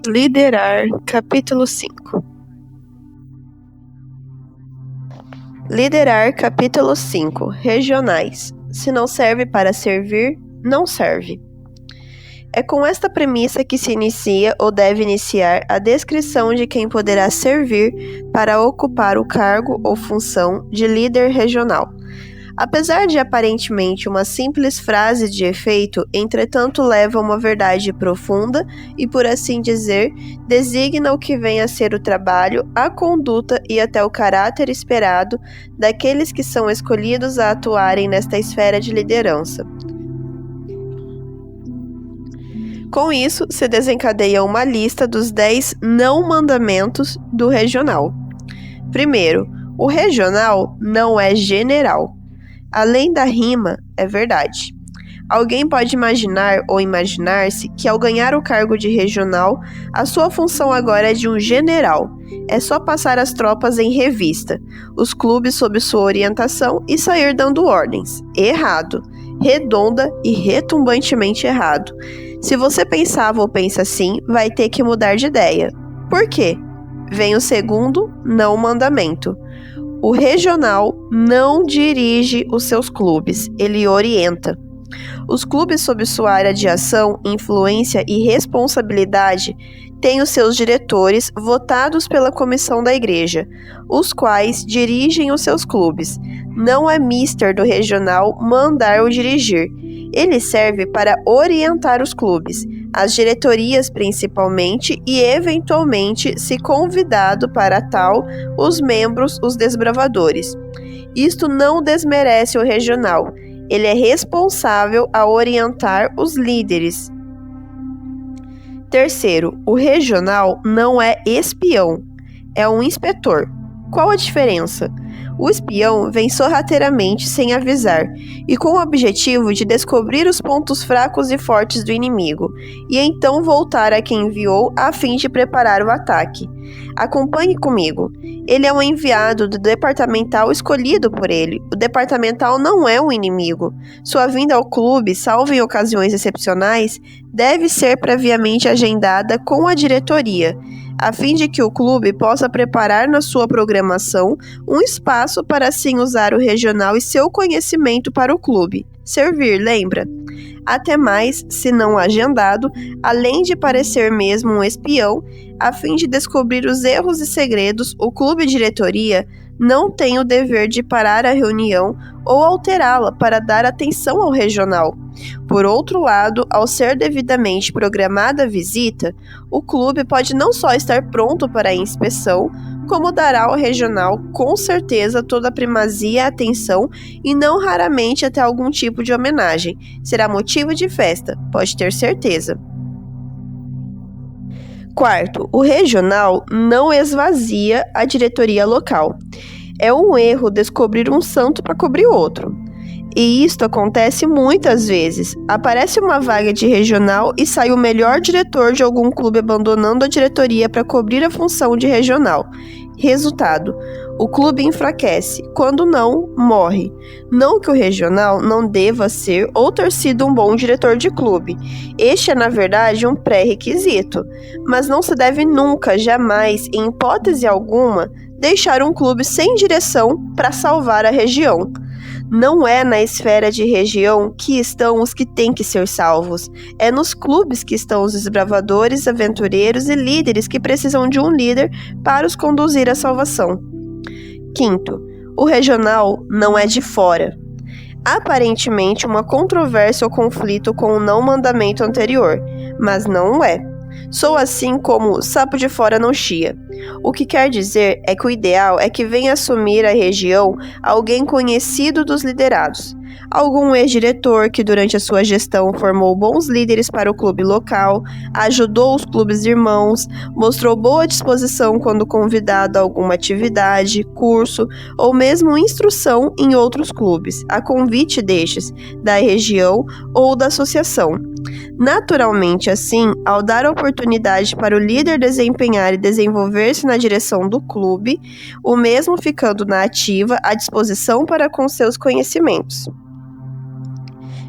Liderar, capítulo 5. Liderar, capítulo 5. Regionais. Se não serve para servir, não serve. É com esta premissa que se inicia ou deve iniciar a descrição de quem poderá servir para ocupar o cargo ou função de líder regional. Apesar de aparentemente uma simples frase de efeito, entretanto leva a uma verdade profunda e, por assim dizer, designa o que vem a ser o trabalho, a conduta e até o caráter esperado daqueles que são escolhidos a atuarem nesta esfera de liderança. Com isso, se desencadeia uma lista dos 10 não mandamentos do regional. Primeiro, o regional não é general. Além da rima, é verdade. Alguém pode imaginar ou imaginar-se que ao ganhar o cargo de regional, a sua função agora é de um general. É só passar as tropas em revista, os clubes sob sua orientação e sair dando ordens. Errado. Redonda e retumbantemente errado. Se você pensava ou pensa assim, vai ter que mudar de ideia. Por quê? Vem o segundo não mandamento. O regional não dirige os seus clubes, ele orienta. Os clubes sob sua área de ação, influência e responsabilidade têm os seus diretores votados pela comissão da igreja, os quais dirigem os seus clubes. Não é mister do regional mandar ou dirigir. Ele serve para orientar os clubes, as diretorias principalmente e, eventualmente, se convidado para tal, os membros, os desbravadores. Isto não desmerece o regional. Ele é responsável a orientar os líderes. Terceiro, o regional não é espião, é um inspetor. Qual a diferença? O espião vem sorrateiramente sem avisar e com o objetivo de descobrir os pontos fracos e fortes do inimigo e então voltar a quem enviou a fim de preparar o ataque. Acompanhe comigo. Ele é um enviado do departamental escolhido por ele. O departamental não é um inimigo. Sua vinda ao clube, salvo em ocasiões excepcionais, deve ser previamente agendada com a diretoria, a fim de que o clube possa preparar na sua programação um espaço para assim usar o regional e seu conhecimento para o clube. Servir, lembra? Até mais, se não agendado, além de parecer mesmo um espião, a fim de descobrir os erros e segredos, o clube diretoria não tem o dever de parar a reunião ou alterá-la para dar atenção ao regional. Por outro lado, ao ser devidamente programada a visita, o clube pode não só estar pronto para a inspeção, como dará ao regional com certeza toda a primazia e atenção e não raramente até algum tipo de homenagem. Será motivo de festa, pode ter certeza. Quarto, o regional não esvazia a diretoria local. É um erro descobrir um santo para cobrir outro. E isto acontece muitas vezes. Aparece uma vaga de regional e sai o melhor diretor de algum clube abandonando a diretoria para cobrir a função de regional. Resultado: o clube enfraquece, quando não, morre. Não que o regional não deva ser ou ter sido um bom diretor de clube. Este é, na verdade, um pré-requisito. Mas não se deve nunca, jamais, em hipótese alguma, deixar um clube sem direção para salvar a região. Não é na esfera de região que estão os que têm que ser salvos. É nos clubes que estão os desbravadores, aventureiros e líderes que precisam de um líder para os conduzir à salvação. Quinto, o regional não é de fora. Aparentemente uma controvérsia ou conflito com o não mandamento anterior, mas não é. Sou assim como sapo de fora não chia. O que quer dizer é que o ideal é que venha assumir a região alguém conhecido dos liderados. Algum ex-diretor que durante a sua gestão formou bons líderes para o clube local, ajudou os clubes irmãos, mostrou boa disposição quando convidado a alguma atividade, curso ou mesmo instrução em outros clubes, a convite destes, da região ou da associação. Naturalmente, assim, ao dar oportunidade para o líder desempenhar e desenvolver-se na direção do clube, o mesmo ficando na ativa à disposição para com seus conhecimentos.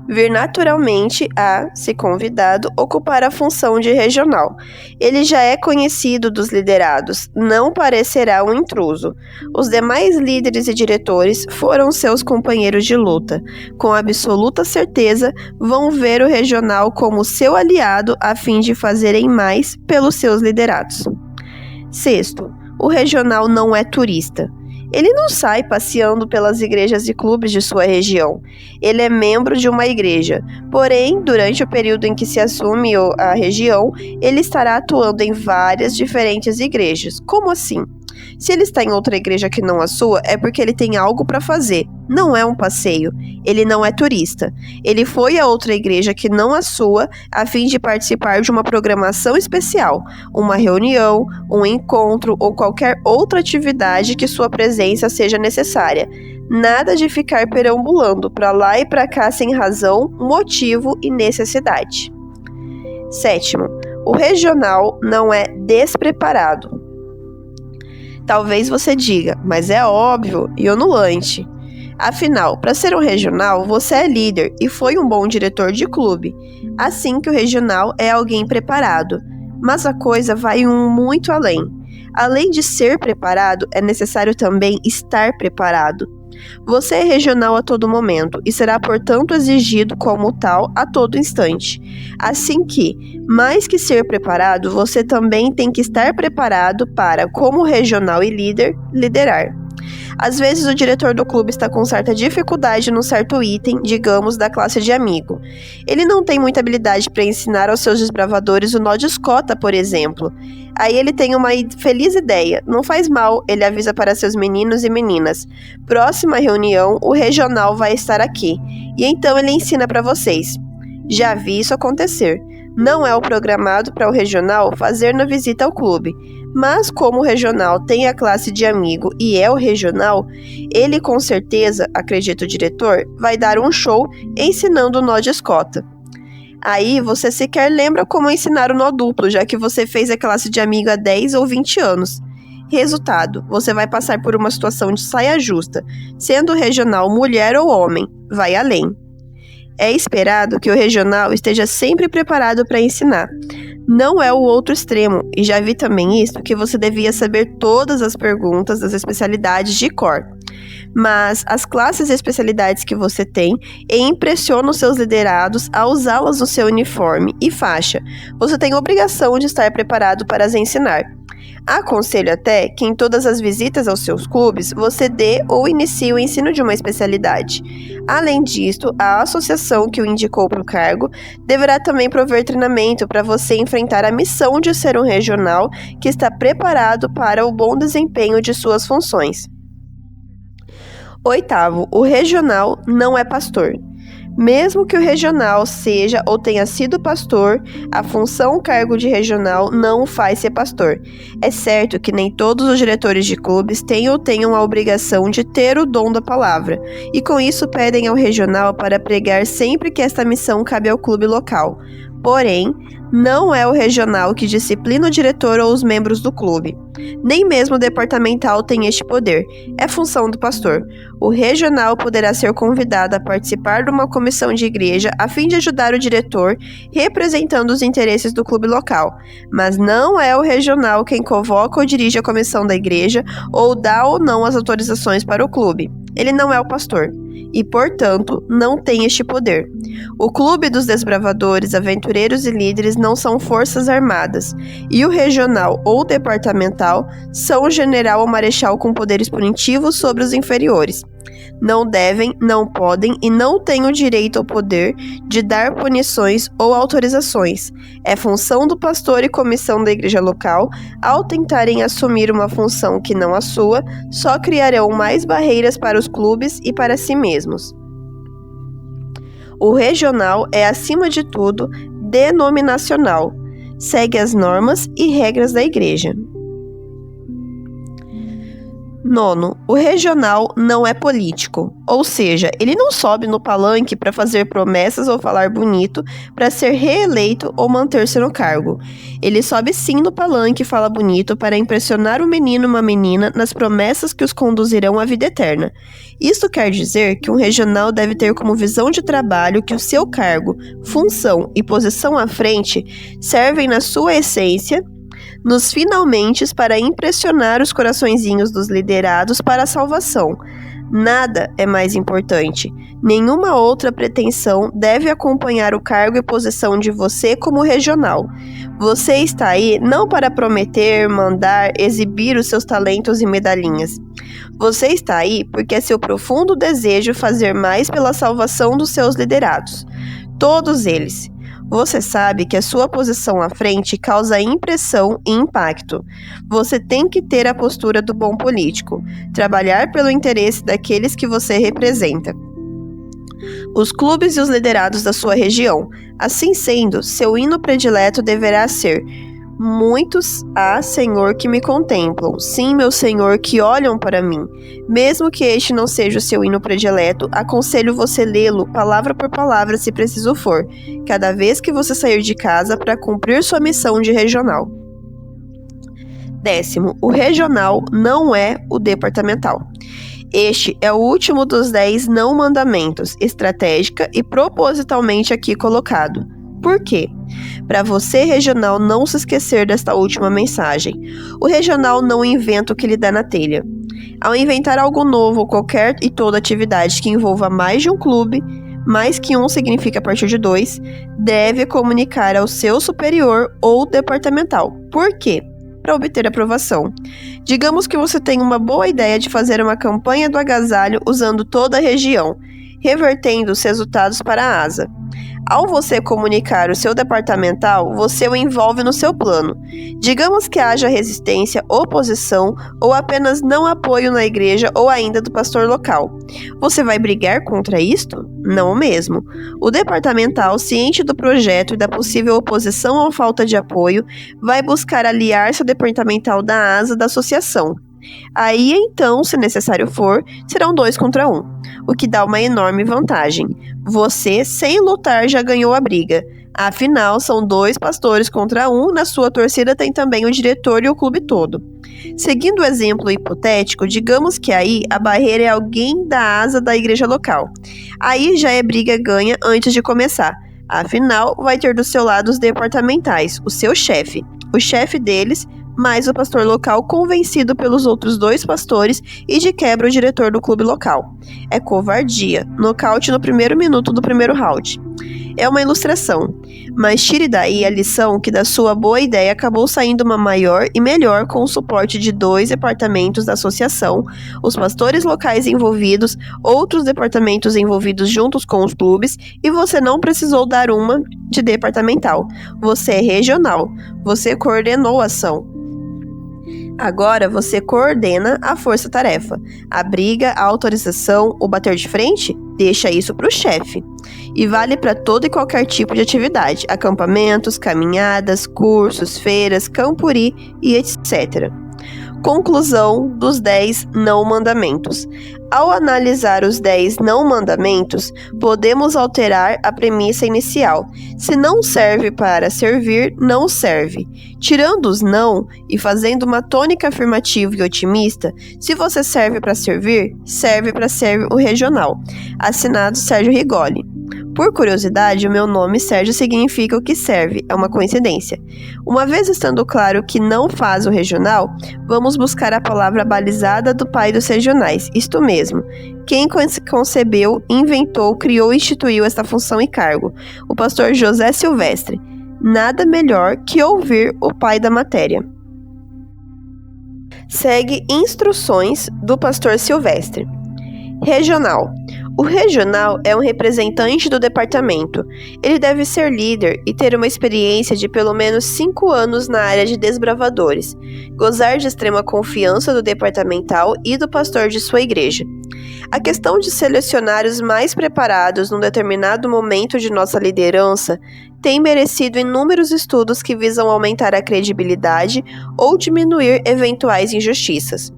vir naturalmente a, se convidado, ocupar a função de regional. Ele já é conhecido dos liderados, não parecerá um intruso. Os demais líderes e diretores foram seus companheiros de luta. Com absoluta certeza, vão ver o regional como seu aliado a fim de fazerem mais pelos seus liderados. Sexto, o regional não é turista. Ele não sai passeando pelas igrejas e clubes de sua região. Ele é membro de uma igreja. Porém, durante o período em que se assume a região, ele estará atuando em várias diferentes igrejas. Como assim? Se ele está em outra igreja que não a sua, é porque ele tem algo para fazer. Não é um passeio. Ele não é turista. Ele foi a outra igreja que não a sua, a fim de participar de uma programação especial, uma reunião, um encontro ou qualquer outra atividade que sua presença seja necessária. Nada de ficar perambulando para lá e para cá sem razão, motivo e necessidade. Sétimo, o regional não é despreparado. Talvez você diga, mas é óbvio e onulante. Afinal, para ser um regional, você é líder e foi um bom diretor de clube. Assim que o regional é alguém preparado. Mas a coisa vai muito além. Além de ser preparado, é necessário também estar preparado. Você é regional a todo momento e será, portanto, exigido como tal a todo instante. Assim que, mais que ser preparado, você também tem que estar preparado para, como regional e líder, liderar. Às vezes o diretor do clube está com certa dificuldade num certo item, digamos, da classe de amigo. Ele não tem muita habilidade para ensinar aos seus desbravadores o nó de escota, por exemplo. Aí ele tem uma feliz ideia. Não faz mal, ele avisa para seus meninos e meninas. Próxima reunião, o regional vai estar aqui. E então ele ensina para vocês. Já vi isso acontecer. Não é o programado para o regional fazer na visita ao clube. Mas como o regional tem a classe de amigo e é o regional, ele com certeza, acredita o diretor, vai dar um show ensinando o nó de escota. Aí você sequer lembra como ensinar o nó duplo, já que você fez a classe de amigo há 10 ou 20 anos. Resultado, você vai passar por uma situação de saia justa, sendo o regional mulher ou homem, vai além. É esperado que o regional esteja sempre preparado para ensinar. Não é o outro extremo, e já vi também isso, que você devia saber todas as perguntas das especialidades de cor. Mas as classes e especialidades que você tem impressionam seus liderados a usá-las no seu uniforme e faixa. Você tem a obrigação de estar preparado para as ensinar. Aconselho até que em todas as visitas aos seus clubes, você dê ou inicie o ensino de uma especialidade. Além disso, a associação que o indicou para o cargo deverá também prover treinamento para você enfrentar a missão de ser um regional que está preparado para o bom desempenho de suas funções. Oitavo, o regional não é pastor. Mesmo que o regional seja ou tenha sido pastor, a função cargo de regional não o faz ser pastor. É certo que nem todos os diretores de clubes têm ou tenham a obrigação de ter o dom da palavra, e com isso pedem ao regional para pregar sempre que esta missão cabe ao clube local. Porém, não é o regional que disciplina o diretor ou os membros do clube. Nem mesmo o departamental tem este poder. É função do pastor. O regional poderá ser convidado a participar de uma comissão de igreja a fim de ajudar o diretor, representando os interesses do clube local. Mas não é o regional quem convoca ou dirige a comissão da igreja ou dá ou não as autorizações para o clube. Ele não é o pastor. E, portanto, não tem este poder. O clube dos desbravadores, aventureiros e líderes não são forças armadas, e o regional ou departamental são o general ou marechal com poderes punitivos sobre os inferiores. Não devem, não podem e não têm o direito ou poder de dar punições ou autorizações. É função do pastor e comissão da igreja local, ao tentarem assumir uma função que não a sua, só criarão mais barreiras para os clubes e para si mesmos. O regional é, acima de tudo, denominacional. Segue as normas e regras da igreja. Nono, o regional não é político, ou seja, ele não sobe no palanque para fazer promessas ou falar bonito para ser reeleito ou manter-se no cargo. Ele sobe sim no palanque e fala bonito para impressionar um menino ou uma menina nas promessas que os conduzirão à vida eterna. Isto quer dizer que um regional deve ter como visão de trabalho que o seu cargo, função e posição à frente servem na sua essência nos finalmente para impressionar os coraçõezinhos dos liderados para a salvação. Nada é mais importante. Nenhuma outra pretensão deve acompanhar o cargo e posição de você como regional. Você está aí não para prometer, mandar, exibir os seus talentos e medalhinhas. Você está aí porque é seu profundo desejo fazer mais pela salvação dos seus liderados. Todos eles. Você sabe que a sua posição à frente causa impressão e impacto. Você tem que ter a postura do bom político, trabalhar pelo interesse daqueles que você representa. Os clubes e os liderados da sua região. Assim sendo, seu hino predileto deverá ser: muitos há, Senhor, que me contemplam. Sim, meu Senhor, que olham para mim. Mesmo que este não seja o seu hino predileto, aconselho você lê-lo palavra por palavra se preciso for, cada vez que você sair de casa para cumprir sua missão de regional. 10º, o regional não é o departamental. Este é o último dos 10 não mandamentos, estratégica e propositalmente aqui colocado. Por quê? Para você, regional, não se esquecer desta última mensagem. O regional não inventa o que lhe dá na telha. Ao inventar algo novo, qualquer e toda atividade que envolva mais de um clube, mais que um significa a partir de 2, deve comunicar ao seu superior ou departamental. Por quê? Para obter aprovação. Digamos que você tem uma boa ideia de fazer uma campanha do agasalho usando toda a região, revertendo os resultados para a asa. Ao você comunicar o seu departamental, você o envolve no seu plano. Digamos que haja resistência, oposição ou apenas não apoio na igreja ou ainda do pastor local. Você vai brigar contra isto? Não mesmo. O departamental, ciente do projeto e da possível oposição ou falta de apoio, vai buscar aliar-se ao departamental da asa da associação. Aí, então, se necessário for, serão 2 contra 1, o que dá uma enorme vantagem. Você, sem lutar, já ganhou a briga. Afinal, são 2 pastores contra 1, na sua torcida tem também o diretor e o clube todo. Seguindo o exemplo hipotético, digamos que aí a barreira é alguém da asa da igreja local. Aí já é briga ganha antes de começar. Afinal, vai ter do seu lado os departamentais, o seu chefe. O chefe deles, mais o pastor local convencido pelos outros 2 pastores e de quebra o diretor do clube local. É covardia, nocaute no primeiro minuto do primeiro round. É uma ilustração, mas tire daí a lição que da sua boa ideia acabou saindo uma maior e melhor com o suporte de 2 departamentos da associação, os pastores locais envolvidos, outros departamentos envolvidos juntos com os clubes, e você não precisou dar uma de departamental. Você é regional, você coordenou a ação. Agora você coordena a força-tarefa. A briga, a autorização, o bater de frente? Deixa isso para o chefe. E vale para todo e qualquer tipo de atividade: acampamentos, caminhadas, cursos, feiras, campuri e etc. Conclusão dos 10 não mandamentos. Ao analisar os 10 não mandamentos, podemos alterar a premissa inicial. Se não serve para servir, não serve. Tirando os não e fazendo uma tônica afirmativa e otimista, se você serve para servir, serve para ser o regional. Assinado Sérgio Rigoli. Por curiosidade, o meu nome Sérgio significa o que serve, é uma coincidência. Uma vez estando claro que não faz o regional, vamos buscar a palavra balizada do pai dos regionais, isto mesmo. Quem concebeu, inventou, criou e instituiu esta função e cargo? O pastor José Silvestre. Nada melhor que ouvir o pai da matéria. Segue instruções do pastor Silvestre. Regional. O regional é um representante do departamento. Ele deve ser líder e ter uma experiência de pelo menos 5 anos na área de desbravadores, gozar de extrema confiança do departamental e do pastor de sua igreja. A questão de selecionar os mais preparados num determinado momento de nossa liderança tem merecido inúmeros estudos que visam aumentar a credibilidade ou diminuir eventuais injustiças.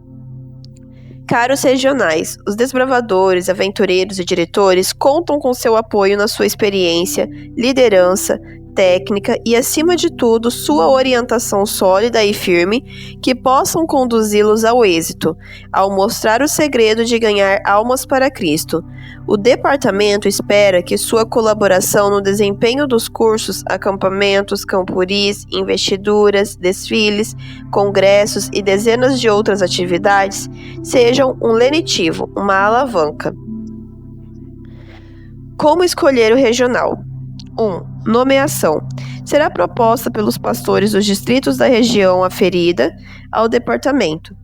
Caros regionais, os desbravadores, aventureiros e diretores contam com seu apoio na sua experiência, liderança, técnica e, acima de tudo, sua orientação sólida e firme que possam conduzi-los ao êxito, ao mostrar o segredo de ganhar almas para Cristo. O departamento espera que sua colaboração no desempenho dos cursos, acampamentos, camporis, investiduras, desfiles, congressos e dezenas de outras atividades sejam um lenitivo, uma alavanca. Como escolher o regional? 1. Nomeação. Será proposta pelos pastores dos distritos da região aferida ao departamento.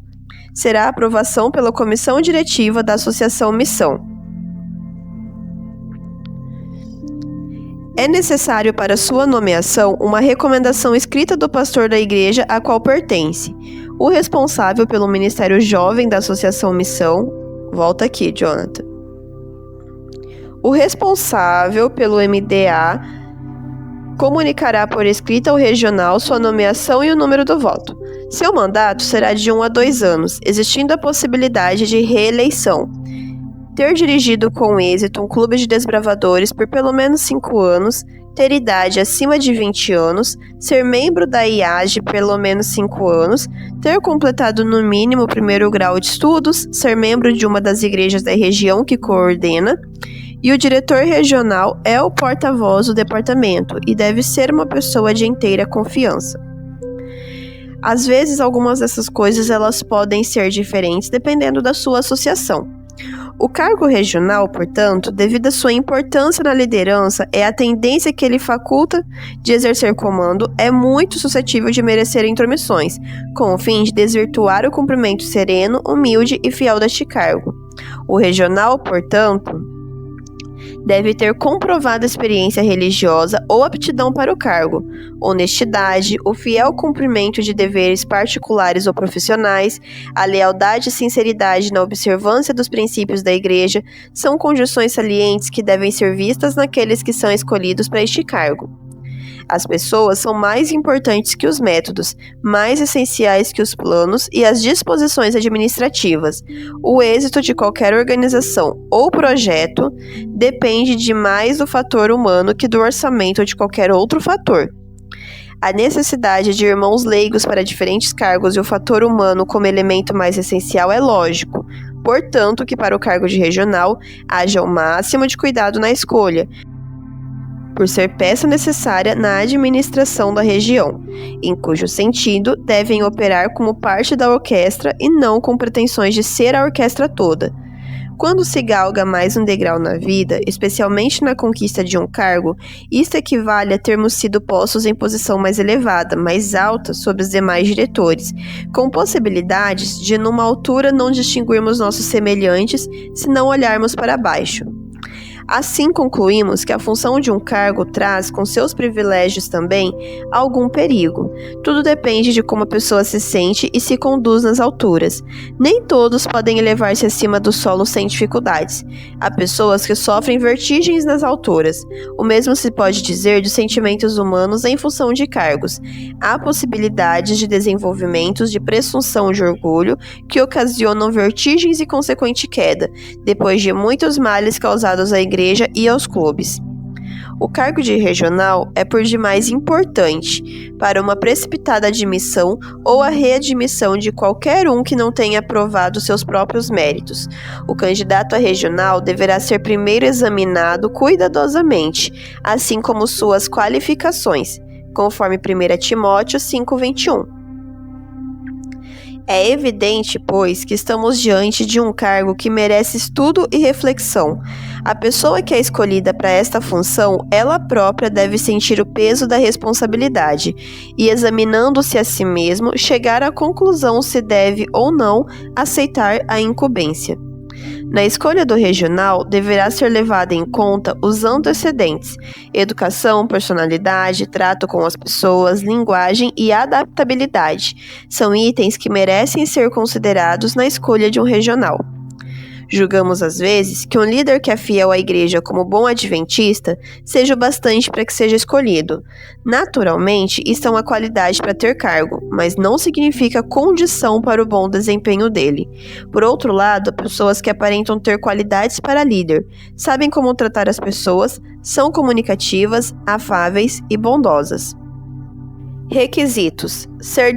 Será aprovação pela comissão diretiva da Associação Missão. É necessário para sua nomeação uma recomendação escrita do pastor da igreja a qual pertence. O responsável pelo Ministério Jovem da Associação Missão. Volta aqui, Jonathan. O responsável pelo MDA comunicará por escrita ao regional sua nomeação e o número do voto. Seu mandato será de 1 a 2 anos, existindo a possibilidade de reeleição. Ter dirigido com êxito um clube de desbravadores por pelo menos 5 anos, ter idade acima de 20 anos, ser membro da IAGE pelo menos 5 anos, ter completado no mínimo o primeiro grau de estudos, ser membro de uma das igrejas da região que coordena, e o diretor regional é o porta-voz do departamento e deve ser uma pessoa de inteira confiança. Às vezes, algumas dessas coisas elas podem ser diferentes dependendo da sua associação. O cargo regional, portanto, devido à sua importância na liderança, é a tendência que ele faculta de exercer comando, é muito suscetível de merecer intromissões, com o fim de desvirtuar o cumprimento sereno, humilde e fiel deste cargo. O regional, portanto, deve ter comprovada experiência religiosa ou aptidão para o cargo, honestidade, o fiel cumprimento de deveres particulares ou profissionais, a lealdade e sinceridade na observância dos princípios da igreja são condições salientes que devem ser vistas naqueles que são escolhidos para este cargo. As pessoas são mais importantes que os métodos, mais essenciais que os planos e as disposições administrativas. O êxito de qualquer organização ou projeto depende de mais do fator humano que do orçamento ou de qualquer outro fator. A necessidade de irmãos leigos para diferentes cargos e o fator humano como elemento mais essencial é lógico. Portanto, que para o cargo de regional haja o máximo de cuidado na escolha, por ser peça necessária na administração da região, em cujo sentido devem operar como parte da orquestra e não com pretensões de ser a orquestra toda. Quando se galga mais um degrau na vida, especialmente na conquista de um cargo, isto equivale a termos sido postos em posição mais elevada, mais alta sobre os demais diretores, com possibilidades de numa altura não distinguirmos nossos semelhantes se não olharmos para baixo. Assim concluímos que a função de um cargo traz com seus privilégios também algum perigo. Tudo depende de como a pessoa se sente e se conduz nas alturas. Nem todos podem elevar-se acima do solo sem dificuldades. Há pessoas que sofrem vertigens nas alturas. O mesmo se pode dizer dos sentimentos humanos em função de cargos. Há possibilidades de desenvolvimentos de presunção de orgulho que ocasionam vertigens e consequente queda, depois de muitos males causados à igreja e aos clubes. O cargo de regional é por demais importante para uma precipitada admissão ou a readmissão de qualquer um que não tenha provado seus próprios méritos. O candidato a regional deverá ser primeiro examinado cuidadosamente, assim como suas qualificações, conforme 1 Timóteo 5:21. É evidente, pois, que estamos diante de um cargo que merece estudo e reflexão. A pessoa que é escolhida para esta função, ela própria deve sentir o peso da responsabilidade e, examinando-se a si mesmo, chegar à conclusão se deve ou não aceitar a incumbência. Na escolha do regional, deverá ser levada em conta os antecedentes: educação, personalidade, trato com as pessoas, linguagem e adaptabilidade. São itens que merecem ser considerados na escolha de um regional. Julgamos às vezes que um líder que é fiel à igreja como bom adventista seja o bastante para que seja escolhido. Naturalmente, isso é uma qualidade para ter cargo, mas não significa condição para o bom desempenho dele. Por outro lado, pessoas que aparentam ter qualidades para líder, sabem como tratar as pessoas, são comunicativas, afáveis e bondosas. Requisitos: ser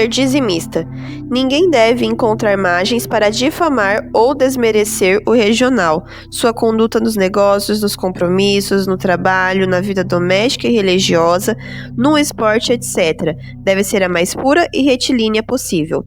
dizimista. Ninguém deve encontrar margens para difamar ou desmerecer o regional, sua conduta nos negócios, nos compromissos, no trabalho, na vida doméstica e religiosa, no esporte, etc. Deve ser a mais pura e retilínea possível.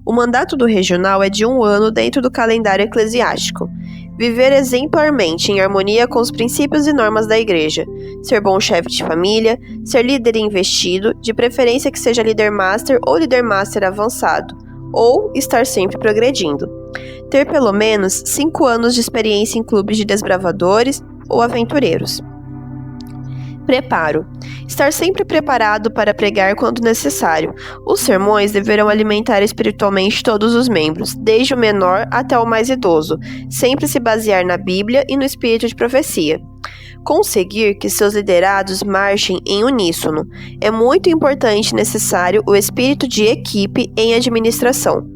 O mandato do regional é de 1 ano dentro do calendário eclesiástico. Viver exemplarmente em harmonia com os princípios e normas da igreja. Ser bom chefe de família, ser líder investido, de preferência que seja líder master ou líder master avançado, ou estar sempre progredindo. Ter pelo menos 5 anos de experiência em clubes de desbravadores ou aventureiros. Preparo. Estar sempre preparado para pregar quando necessário. Os sermões deverão alimentar espiritualmente todos os membros, desde o menor até o mais idoso, sempre se basear na Bíblia e no espírito de profecia. Conseguir que seus liderados marchem em uníssono. É muito importante e necessário o espírito de equipe em administração.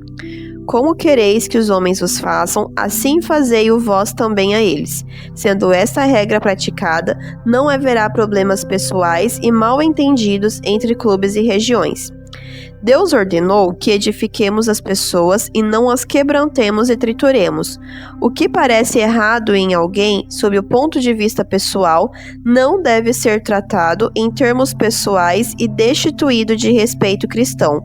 Como quereis que os homens vos façam, assim fazei-o vós também a eles. Sendo esta regra praticada, não haverá problemas pessoais e mal-entendidos entre clubes e regiões. Deus ordenou que edifiquemos as pessoas e não as quebrantemos e trituremos. O que parece errado em alguém, sob o ponto de vista pessoal, não deve ser tratado em termos pessoais e destituído de respeito cristão.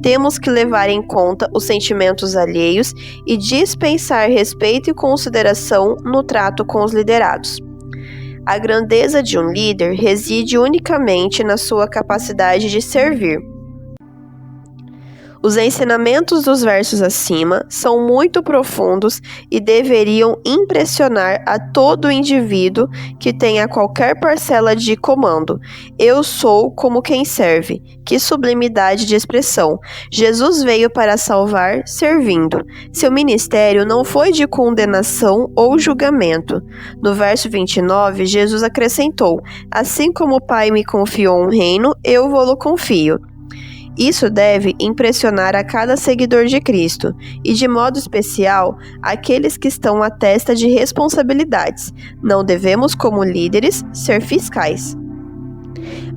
Temos que levar em conta os sentimentos alheios e dispensar respeito e consideração no trato com os liderados. A grandeza de um líder reside unicamente na sua capacidade de servir. Os ensinamentos dos versos acima são muito profundos e deveriam impressionar a todo indivíduo que tenha qualquer parcela de comando. Eu sou como quem serve. Que sublimidade de expressão! Jesus veio para salvar, servindo. Seu ministério não foi de condenação ou julgamento. No verso 29, Jesus acrescentou: assim como o Pai me confiou um reino, eu vou-lo confio. Isso deve impressionar a cada seguidor de Cristo, e de modo especial, aqueles que estão à testa de responsabilidades. Não devemos, como líderes, ser fiscais.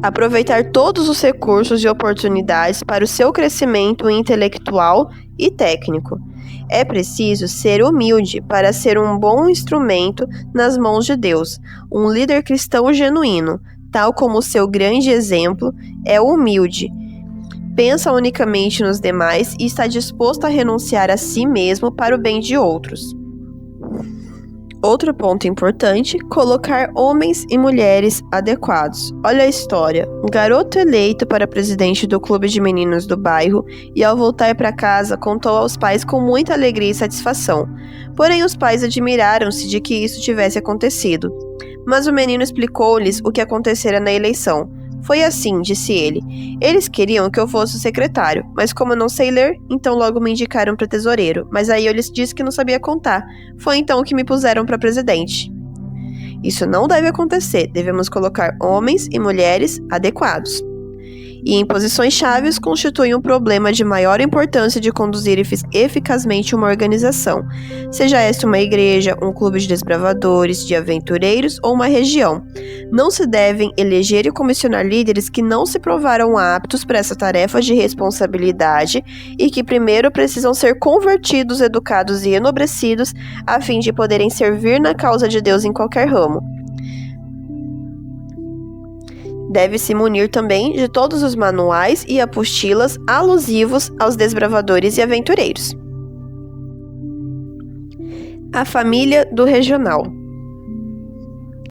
Aproveitar todos os recursos e oportunidades para o seu crescimento intelectual e técnico. É preciso ser humilde para ser um bom instrumento nas mãos de Deus. Um líder cristão genuíno, tal como o seu grande exemplo, é humilde. Pensa unicamente nos demais e está disposto a renunciar a si mesmo para o bem de outros. Outro ponto importante: colocar homens e mulheres adequados. Olha a história. Um garoto eleito para presidente do clube de meninos do bairro e, ao voltar para casa, contou aos pais com muita alegria e satisfação. Porém, os pais admiraram-se de que isso tivesse acontecido. Mas o menino explicou-lhes o que acontecera na eleição. Foi assim, disse ele. Eles queriam que eu fosse o secretário, mas como eu não sei ler, então logo me indicaram para tesoureiro. Mas aí eu lhes disse que não sabia contar. Foi então que me puseram para presidente. Isso não deve acontecer. Devemos colocar homens e mulheres adequados. E em posições chaves constitui um problema de maior importância de conduzir eficazmente uma organização, seja esta uma igreja, um clube de desbravadores, de aventureiros ou uma região. Não se devem eleger e comissionar líderes que não se provaram aptos para essa tarefa de responsabilidade e que primeiro precisam ser convertidos, educados e enobrecidos a fim de poderem servir na causa de Deus em qualquer ramo. Deve-se munir também de todos os manuais e apostilas alusivos aos desbravadores e aventureiros. A família do regional.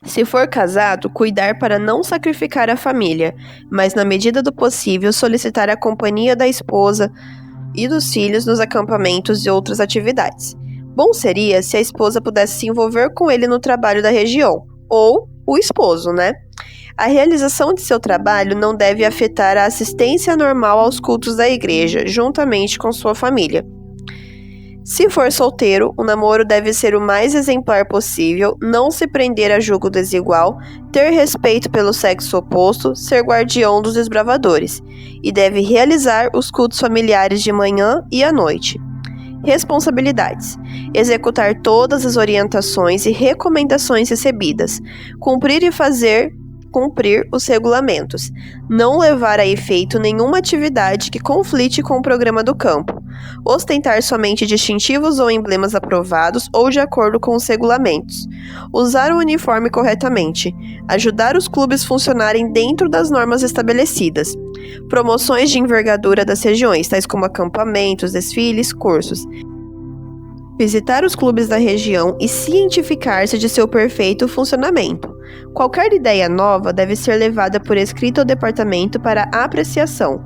Se for casado, cuidar para não sacrificar a família, mas na medida do possível solicitar a companhia da esposa e dos filhos nos acampamentos e outras atividades. Bom seria se a esposa pudesse se envolver com ele no trabalho da região, ou o esposo, né? A realização de seu trabalho não deve afetar a assistência normal aos cultos da igreja, juntamente com sua família. Se for solteiro, o namoro deve ser o mais exemplar possível, não se prender a julgo desigual, ter respeito pelo sexo oposto, ser guardião dos desbravadores, e deve realizar os cultos familiares de manhã e à noite. Responsabilidades: executar todas as orientações e recomendações recebidas, cumprir os regulamentos, não levar a efeito nenhuma atividade que conflite com o programa do campo, ostentar somente distintivos ou emblemas aprovados ou de acordo com os regulamentos, usar o uniforme corretamente, ajudar os clubes a funcionarem dentro das normas estabelecidas, promoções de envergadura das regiões, tais como acampamentos, desfiles, cursos, visitar os clubes da região e cientificar-se de seu perfeito funcionamento. Qualquer ideia nova deve ser levada por escrito ao departamento para apreciação.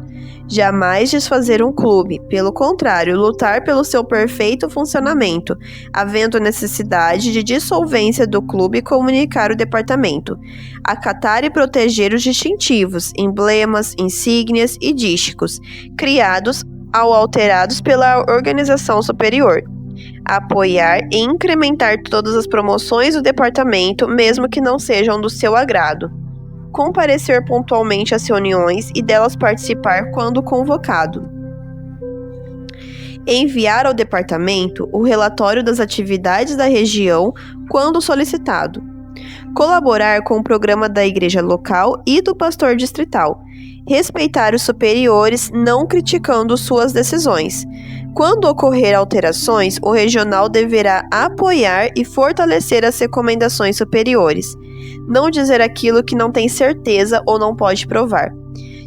Jamais desfazer um clube, pelo contrário, lutar pelo seu perfeito funcionamento, havendo necessidade de dissolvência do clube e comunicar o departamento. Acatar e proteger os distintivos, emblemas, insígnias e dísticos, criados ou alterados pela organização superior. Apoiar e incrementar todas as promoções do departamento, mesmo que não sejam do seu agrado. Comparecer pontualmente às reuniões e delas participar quando convocado. Enviar ao departamento o relatório das atividades da região quando solicitado. Colaborar com o programa da igreja local e do pastor distrital. Respeitar os superiores, não criticando suas decisões. Quando ocorrer alterações, o regional deverá apoiar e fortalecer as recomendações superiores. Não dizer aquilo que não tem certeza ou não pode provar.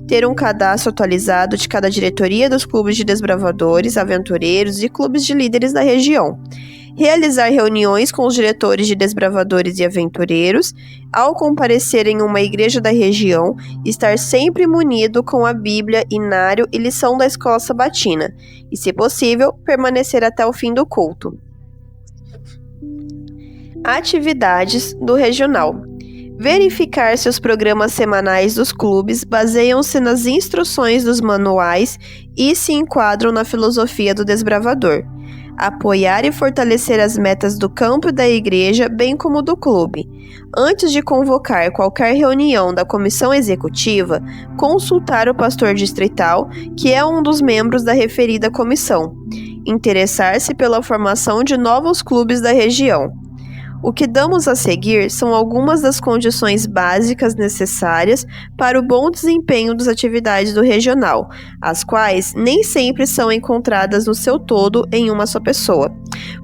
Ter um cadastro atualizado de cada diretoria dos clubes de desbravadores, aventureiros e clubes de líderes da região. Realizar reuniões com os diretores de desbravadores e aventureiros. Ao comparecer em uma igreja da região, estar sempre munido com a Bíblia, inário e lição da escola sabatina, e, se possível, permanecer até o fim do culto. Atividades do regional. Verificar se os programas semanais dos clubes baseiam-se nas instruções dos manuais e se enquadram na filosofia do desbravador. Apoiar e fortalecer as metas do campo e da igreja, bem como do clube. Antes de convocar qualquer reunião da comissão executiva, consultar o pastor distrital, que é um dos membros da referida comissão. Interessar-se pela formação de novos clubes da região. O que damos a seguir são algumas das condições básicas necessárias para o bom desempenho das atividades do regional, as quais nem sempre são encontradas no seu todo em uma só pessoa.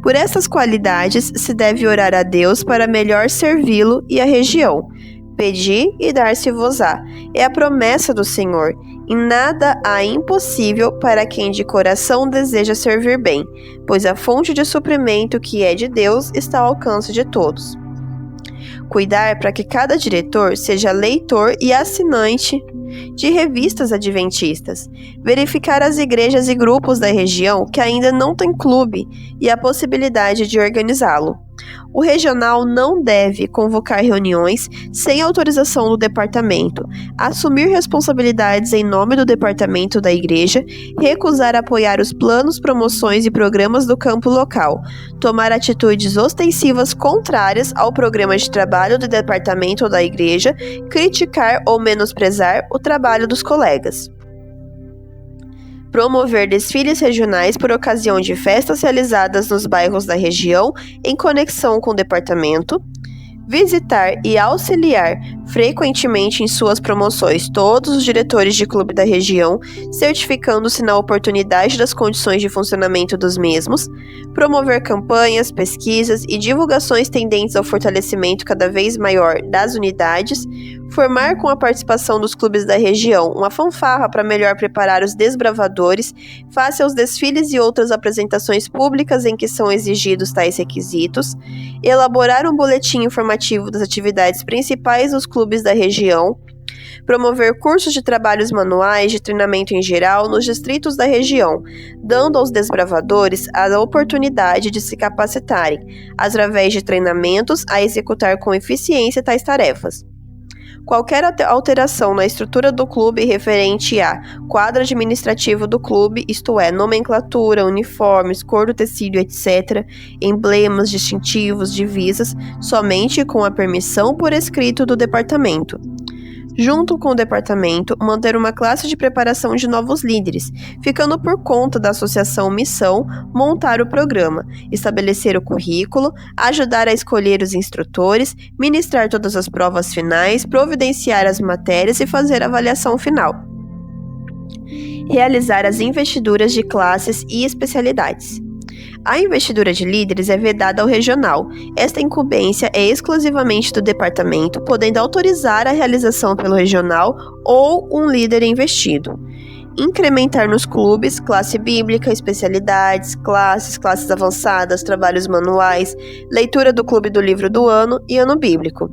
Por essas qualidades, se deve orar a Deus para melhor servi-lo e a região. Pedi e dar-se-vos-á. É a promessa do Senhor, e nada há impossível para quem de coração deseja servir bem, pois a fonte de suprimento que é de Deus está ao alcance de todos. Cuidar para que cada diretor seja leitor e assinante de revistas adventistas. Verificar as igrejas e grupos da região que ainda não têm clube e a possibilidade de organizá-lo. O regional não deve convocar reuniões sem autorização do departamento, assumir responsabilidades em nome do departamento da igreja, recusar apoiar os planos, promoções e programas do campo local, tomar atitudes ostensivas contrárias ao programa de trabalho do departamento ou da igreja, criticar ou menosprezar o trabalho dos colegas. Promover desfiles regionais por ocasião de festas realizadas nos bairros da região em conexão com o departamento. Visitar e auxiliar frequentemente em suas promoções todos os diretores de clube da região, certificando-se na oportunidade das condições de funcionamento dos mesmos. Promover campanhas, pesquisas e divulgações tendentes ao fortalecimento cada vez maior das unidades. Formar com a participação dos clubes da região uma fanfarra para melhor preparar os desbravadores face aos desfiles e outras apresentações públicas em que são exigidos tais requisitos. Elaborar um boletim informativo das atividades principais dos clubes da região. Promover cursos de trabalhos manuais de treinamento em geral nos distritos da região, dando aos desbravadores a oportunidade de se capacitarem, através de treinamentos, a executar com eficiência tais tarefas. Qualquer alteração na estrutura do clube referente a quadro administrativo do clube, isto é, nomenclatura, uniformes, cor do tecido, etc., emblemas, distintivos, divisas, somente com a permissão por escrito do departamento. Junto com o departamento, manter uma classe de preparação de novos líderes, ficando por conta da associação Missão montar o programa, estabelecer o currículo, ajudar a escolher os instrutores, ministrar todas as provas finais, providenciar as matérias e fazer a avaliação final. Realizar as investiduras de classes e especialidades. A investidura de líderes é vedada ao regional. Esta incumbência é exclusivamente do departamento, podendo autorizar a realização pelo regional ou um líder investido. Incrementar nos clubes, classe bíblica, especialidades, classes avançadas, trabalhos manuais, leitura do clube do livro do ano e ano bíblico.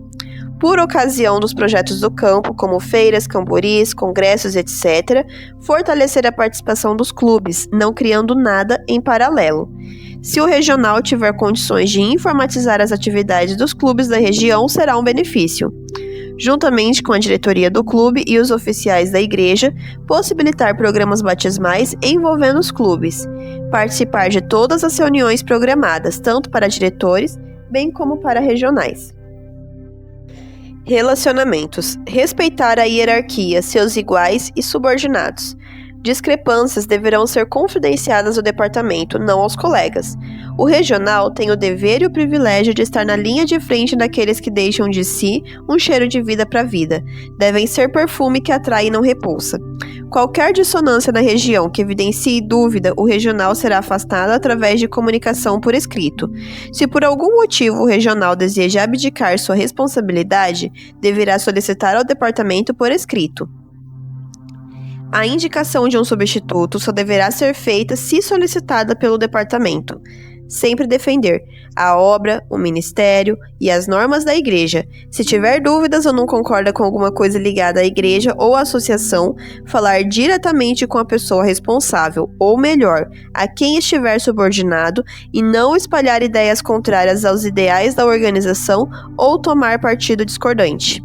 Por ocasião dos projetos do campo, como feiras, camboris, congressos, etc., fortalecer a participação dos clubes, não criando nada em paralelo. Se o regional tiver condições de informatizar as atividades dos clubes da região, será um benefício. Juntamente com a diretoria do clube e os oficiais da igreja, possibilitar programas batismais envolvendo os clubes. Participar de todas as reuniões programadas, tanto para diretores, bem como para regionais. Relacionamentos. Respeitar a hierarquia, seus iguais e subordinados. Discrepâncias deverão ser confidenciadas ao departamento, não aos colegas. O regional tem o dever e o privilégio de estar na linha de frente daqueles que deixam de si um cheiro de vida para a vida. Devem ser perfume que atrai e não repulsa. Qualquer dissonância na região que evidencie dúvida, o regional será afastado através de comunicação por escrito. Se por algum motivo o regional deseja abdicar sua responsabilidade, deverá solicitar ao departamento por escrito. A indicação de um substituto só deverá ser feita se solicitada pelo departamento. Sempre defender a obra, o ministério e as normas da igreja. Se tiver dúvidas ou não concorda com alguma coisa ligada à igreja ou à associação, falar diretamente com a pessoa responsável, ou melhor, a quem estiver subordinado, e não espalhar ideias contrárias aos ideais da organização ou tomar partido discordante.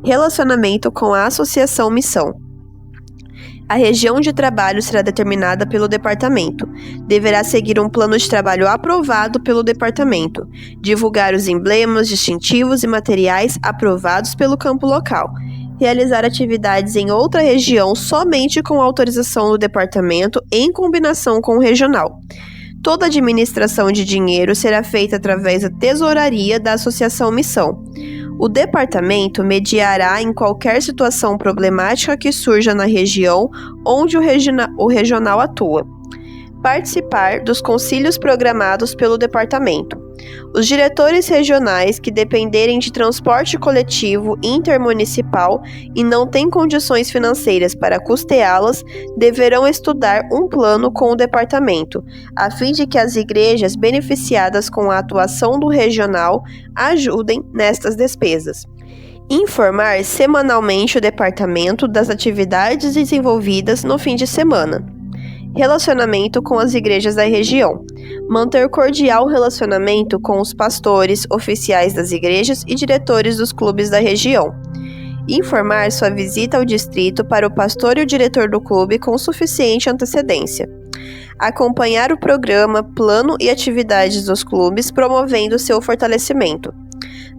Relacionamento com a associação Missão. A região de trabalho será determinada pelo departamento. Deverá seguir um plano de trabalho aprovado pelo departamento. Divulgar os emblemas, distintivos e materiais aprovados pelo campo local. Realizar atividades em outra região somente com autorização do departamento em combinação com o regional. Toda administração de dinheiro será feita através da tesouraria da Associação Missão. O departamento mediará em qualquer situação problemática que surja na região onde o regional atua. Participar dos concílios programados pelo departamento. Os diretores regionais que dependerem de transporte coletivo intermunicipal e não têm condições financeiras para custeá-las, deverão estudar um plano com o departamento, a fim de que as igrejas beneficiadas com a atuação do regional ajudem nestas despesas. Informar semanalmente o departamento das atividades desenvolvidas no fim de semana. Relacionamento com as igrejas da região. Manter cordial relacionamento com os pastores, oficiais das igrejas e diretores dos clubes da região. Informar sua visita ao distrito para o pastor e o diretor do clube com suficiente antecedência. Acompanhar o programa, plano e atividades dos clubes, promovendo seu fortalecimento.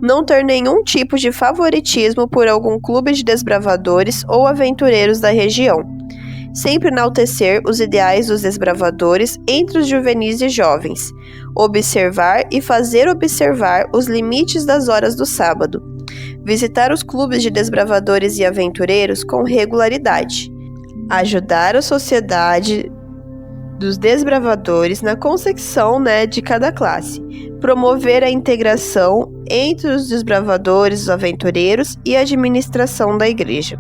Não ter nenhum tipo de favoritismo por algum clube de desbravadores ou aventureiros da região. Sempre enaltecer os ideais dos desbravadores entre os juvenis e jovens. Observar e fazer observar os limites das horas do sábado. Visitar os clubes de desbravadores e aventureiros com regularidade. Ajudar a sociedade dos desbravadores na concepção de cada classe. Promover a integração entre os desbravadores, os aventureiros e a administração da igreja.